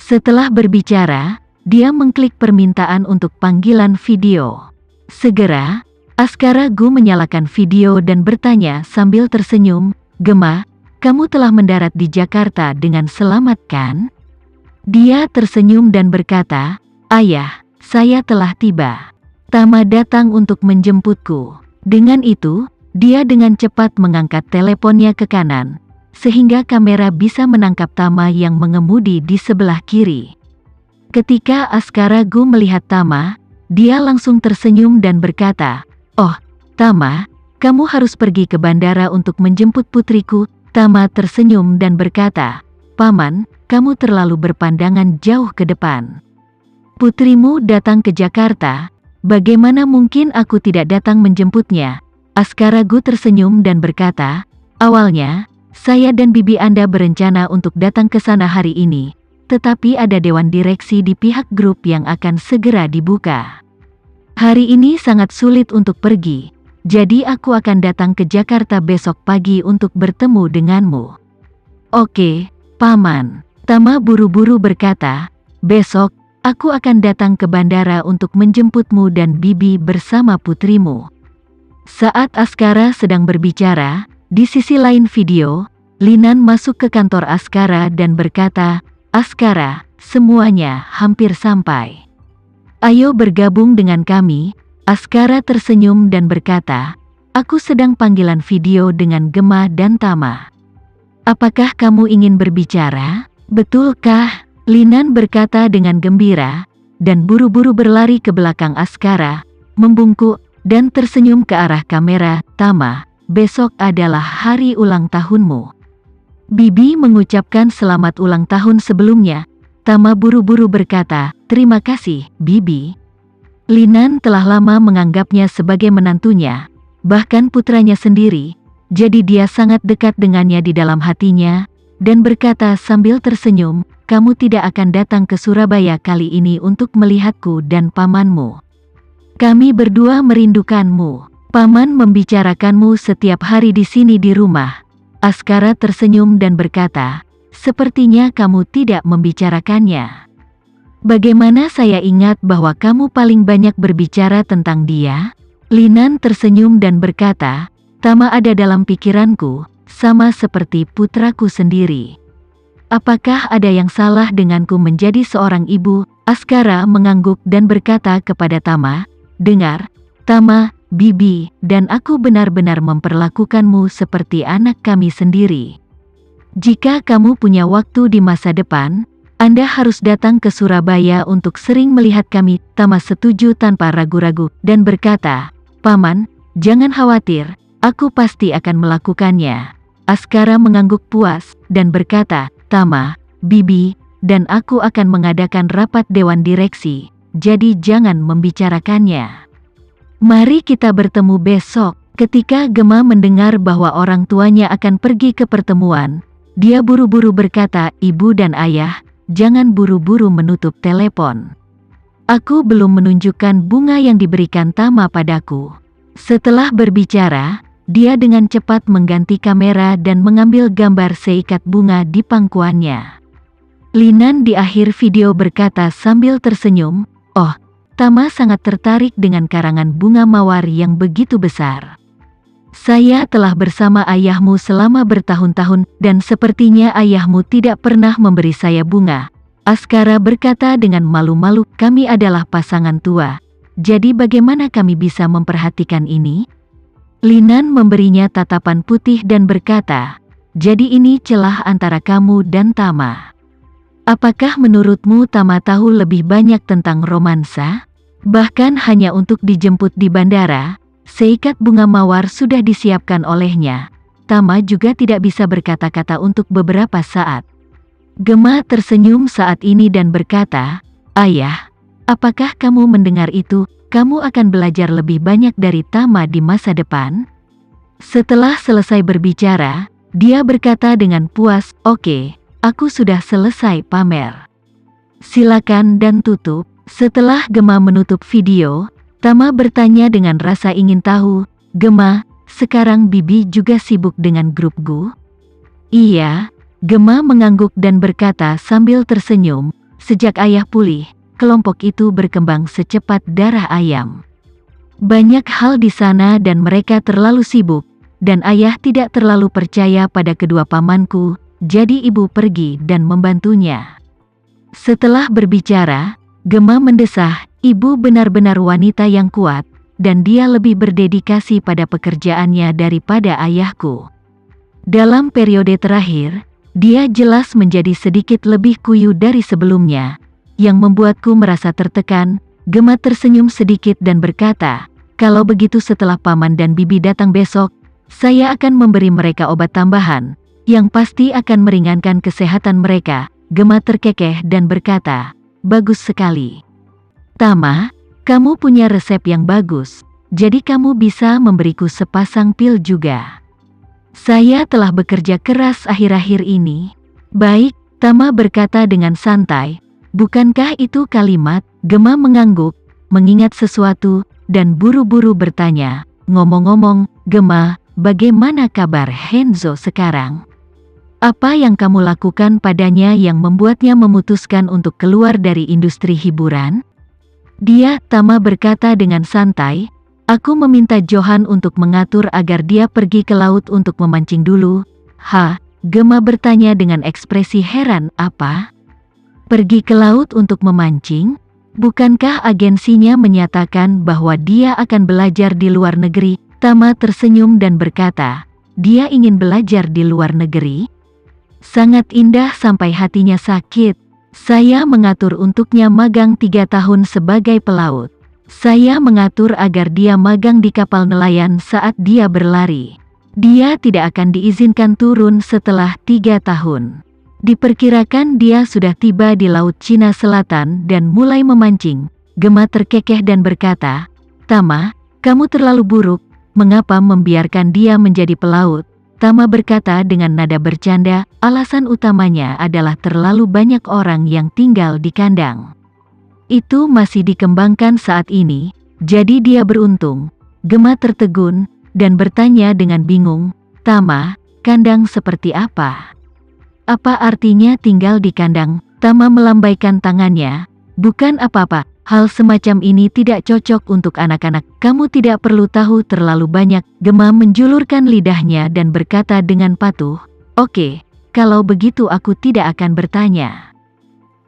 Setelah berbicara, dia mengklik permintaan untuk panggilan video. Segera, Askara Gu menyalakan video dan bertanya sambil tersenyum, "Gema, kamu telah mendarat di Jakarta dengan selamat kan?" Dia tersenyum dan berkata, "Ayah, saya telah tiba. Tama datang untuk menjemputku." Dengan itu, dia dengan cepat mengangkat teleponnya ke kanan, sehingga kamera bisa menangkap Tama yang mengemudi di sebelah kiri. Ketika Askara Gu melihat Tama, dia langsung tersenyum dan berkata, "Oh, Tama, kamu harus pergi ke bandara untuk menjemput putriku." Tama tersenyum dan berkata, "Paman, kamu terlalu berpandangan jauh ke depan. Putrimu datang ke Jakarta, bagaimana mungkin aku tidak datang menjemputnya?" Askara Gu tersenyum dan berkata, "Awalnya, saya dan bibi Anda berencana untuk datang ke sana hari ini, tetapi ada dewan direksi di pihak grup yang akan segera dibuka. Hari ini sangat sulit untuk pergi, jadi aku akan datang ke Jakarta besok pagi untuk bertemu denganmu." "Oke, Paman." Tama buru-buru berkata, "Besok, aku akan datang ke bandara untuk menjemputmu dan bibi bersama putrimu." Saat Askara sedang berbicara, di sisi lain video, Linan masuk ke kantor Askara dan berkata, "Askara, semuanya hampir sampai. Ayo bergabung dengan kami." Askara tersenyum dan berkata, "Aku sedang panggilan video dengan Gema dan Tama. Apakah kamu ingin berbicara?" "Betulkah?" Linan berkata dengan gembira, dan buru-buru berlari ke belakang Askara, membungkuk, dan tersenyum ke arah kamera. "Tama, besok adalah hari ulang tahunmu. Bibi mengucapkan selamat ulang tahun sebelumnya." Tama buru-buru berkata, "Terima kasih, Bibi." Linan telah lama menganggapnya sebagai menantunya, bahkan putranya sendiri, jadi dia sangat dekat dengannya di dalam hatinya, dan berkata sambil tersenyum, "Kamu tidak akan datang ke Surabaya kali ini untuk melihatku dan pamanmu. Kami berdua merindukanmu. Paman membicarakanmu setiap hari di sini di rumah." Askara tersenyum dan berkata, "Sepertinya kamu tidak membicarakannya. Bagaimana saya ingat bahwa kamu paling banyak berbicara tentang dia?" Linan tersenyum dan berkata, "Tama ada dalam pikiranku, sama seperti putraku sendiri. Apakah ada yang salah denganku menjadi seorang ibu?" Askara mengangguk dan berkata kepada Tama, "Dengar, Tama, Bibi, dan aku benar-benar memperlakukanmu seperti anak kami sendiri. Jika kamu punya waktu di masa depan, Anda harus datang ke Surabaya untuk sering melihat kami." Tama setuju tanpa ragu-ragu, dan berkata, "Paman, jangan khawatir, aku pasti akan melakukannya." Askara mengangguk puas, dan berkata, "Tama, Bibi, dan aku akan mengadakan rapat dewan direksi, jadi jangan membicarakannya. Mari kita bertemu besok." Ketika Gema mendengar bahwa orang tuanya akan pergi ke pertemuan, dia buru-buru berkata, "Ibu dan Ayah, jangan buru-buru menutup telepon. Aku belum menunjukkan bunga yang diberikan Tama padaku." Setelah berbicara, dia dengan cepat mengganti kamera dan mengambil gambar seikat bunga di pangkuannya. Linan di akhir video berkata sambil tersenyum, "Oh, Tama sangat tertarik dengan karangan bunga mawar yang begitu besar. Saya telah bersama ayahmu selama bertahun-tahun, dan sepertinya ayahmu tidak pernah memberi saya bunga." Askara berkata dengan malu-malu, "Kami adalah pasangan tua, jadi bagaimana kami bisa memperhatikan ini?" Linan memberinya tatapan putih dan berkata, "Jadi ini celah antara kamu dan Tama. Apakah menurutmu Tama tahu lebih banyak tentang romansa? Bahkan hanya untuk dijemput di bandara, seikat bunga mawar sudah disiapkan olehnya. Tama juga tidak bisa berkata-kata untuk beberapa saat." Gema tersenyum saat ini dan berkata, "Ayah, apakah kamu mendengar itu? Kamu akan belajar lebih banyak dari Tama di masa depan." Setelah selesai berbicara, dia berkata dengan puas, "Oke, aku sudah selesai pamer. Silakan dan tutup." Setelah Gema menutup video, Tama bertanya dengan rasa ingin tahu, "Gema, sekarang Bibi juga sibuk dengan grup Gu?" "Iya." Gema mengangguk dan berkata sambil tersenyum, sejak ayah pulih, kelompok itu berkembang secepat darah ayam. Banyak hal di sana dan mereka terlalu sibuk, dan ayah tidak terlalu percaya pada kedua pamanku, jadi ibu pergi dan membantunya. Setelah berbicara, Gema mendesah, ibu benar-benar wanita yang kuat, dan dia lebih berdedikasi pada pekerjaannya daripada ayahku. Dalam periode terakhir, dia jelas menjadi sedikit lebih kuyu dari sebelumnya, yang membuatku merasa tertekan. Gema tersenyum sedikit dan berkata, "Kalau begitu setelah paman dan bibi datang besok, saya akan memberi mereka obat tambahan, yang pasti akan meringankan kesehatan mereka." Gema terkekeh dan berkata, "Bagus sekali. Tama, kamu punya resep yang bagus, jadi kamu bisa memberiku sepasang pil juga. Saya telah bekerja keras akhir-akhir ini." "Baik," Tama berkata dengan santai. "Bukankah itu kalimat?" Gema mengangguk, mengingat sesuatu, dan buru-buru bertanya, "Ngomong-ngomong, Gema, bagaimana kabar Henzo sekarang? Apa yang kamu lakukan padanya yang membuatnya memutuskan untuk keluar dari industri hiburan?" Tama berkata dengan santai, "Aku meminta Johan untuk mengatur agar dia pergi ke laut untuk memancing dulu." "Hah?" Gema bertanya dengan ekspresi heran. "Apa? Pergi ke laut untuk memancing? Bukankah agensinya menyatakan bahwa dia akan belajar di luar negeri?" Tama tersenyum dan berkata, "Dia ingin belajar di luar negeri? Sangat indah sampai hatinya sakit. Saya mengatur untuknya magang 3 tahun sebagai pelaut. Saya mengatur agar dia magang di kapal nelayan saat dia berlari. Dia tidak akan diizinkan turun setelah 3 tahun. Diperkirakan dia sudah tiba di Laut Cina Selatan dan mulai memancing." Gema terkekeh dan berkata, "Tama, kamu terlalu buruk. Mengapa membiarkan dia menjadi pelaut?" Tama berkata dengan nada bercanda, "Alasan utamanya adalah terlalu banyak orang yang tinggal di kandang. Itu masih dikembangkan saat ini, jadi dia beruntung." Gema tertegun, dan bertanya dengan bingung, "Tama, kandang seperti apa? Apa artinya tinggal di kandang?" Tama melambaikan tangannya, "Bukan apa-apa, hal semacam ini tidak cocok untuk anak-anak. Kamu tidak perlu tahu terlalu banyak." Gema menjulurkan lidahnya dan berkata dengan patuh, "Oke, kalau begitu aku tidak akan bertanya."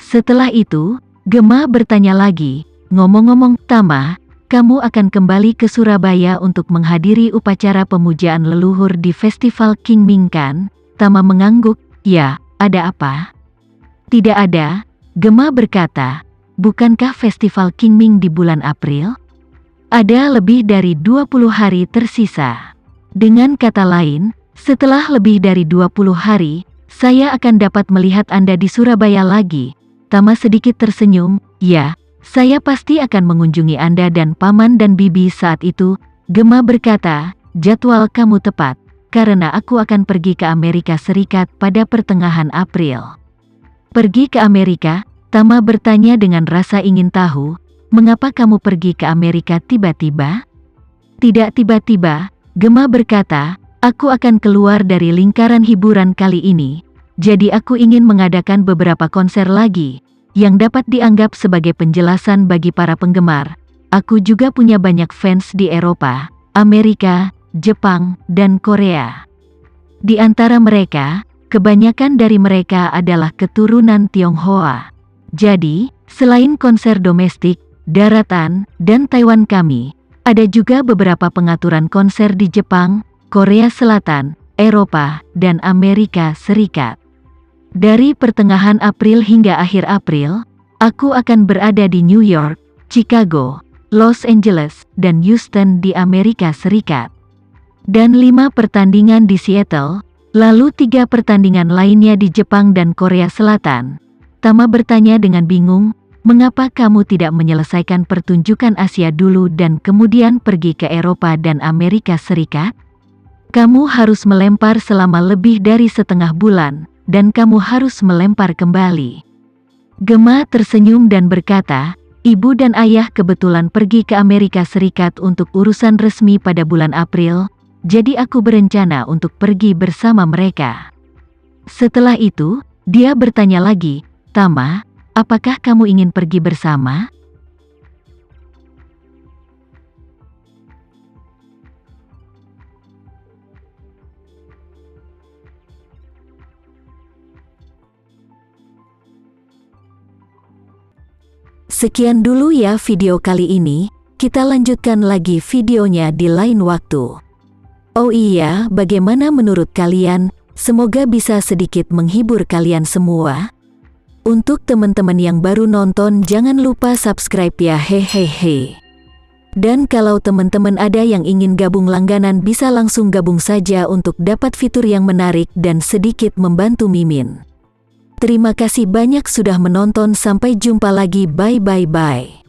Setelah itu, Gema bertanya lagi, "Ngomong-ngomong, Tama, kamu akan kembali ke Surabaya untuk menghadiri upacara pemujaan leluhur di Festival Qingming kan?" Tama mengangguk, "Ya, ada apa?" "Tidak ada," Gema berkata. "Bukankah Festival Qingming di bulan April? Ada lebih dari 20 hari tersisa. Dengan kata lain, setelah lebih dari 20 hari, saya akan dapat melihat Anda di Surabaya lagi." Tama sedikit tersenyum, "Ya, saya pasti akan mengunjungi Anda dan paman dan bibi saat itu." Gema berkata, "Jadwal kamu tepat, karena aku akan pergi ke Amerika Serikat pada pertengahan April." "Pergi ke Amerika?" Tama bertanya dengan rasa ingin tahu, "Mengapa kamu pergi ke Amerika tiba-tiba?" "Tidak tiba-tiba," Gema berkata, "aku akan keluar dari lingkaran hiburan kali ini, jadi aku ingin mengadakan beberapa konser lagi, yang dapat dianggap sebagai penjelasan bagi para penggemar. Aku juga punya banyak fans di Eropa, Amerika, Jepang, dan Korea. Di antara mereka, kebanyakan dari mereka adalah keturunan Tionghoa. Jadi, selain konser domestik, daratan, dan Taiwan kami, ada juga beberapa pengaturan konser di Jepang, Korea Selatan, Eropa, dan Amerika Serikat. Dari pertengahan April hingga akhir April, aku akan berada di New York, Chicago, Los Angeles, dan Houston di Amerika Serikat. Dan 5 pertandingan di Seattle, lalu 3 pertandingan lainnya di Jepang dan Korea Selatan." Tama bertanya dengan bingung, "Mengapa kamu tidak menyelesaikan pertunjukan Asia dulu dan kemudian pergi ke Eropa dan Amerika Serikat? Kamu harus melempar selama lebih dari setengah bulan, dan kamu harus melempar kembali." Gema tersenyum dan berkata, "Ibu dan ayah kebetulan pergi ke Amerika Serikat untuk urusan resmi pada bulan April, jadi aku berencana untuk pergi bersama mereka." Setelah itu, dia bertanya lagi, "Tama, Apakah kamu ingin pergi bersama? Sekian dulu ya video kali ini, kita lanjutkan lagi videonya di lain waktu. Oh iya, bagaimana menurut kalian? Semoga bisa sedikit menghibur kalian semua. Untuk teman-teman yang baru nonton, jangan lupa subscribe ya, hehehe. Dan kalau teman-teman ada yang ingin gabung langganan, bisa langsung gabung saja untuk dapat fitur yang menarik dan sedikit membantu Mimin. Terima kasih banyak sudah menonton, sampai jumpa lagi, bye.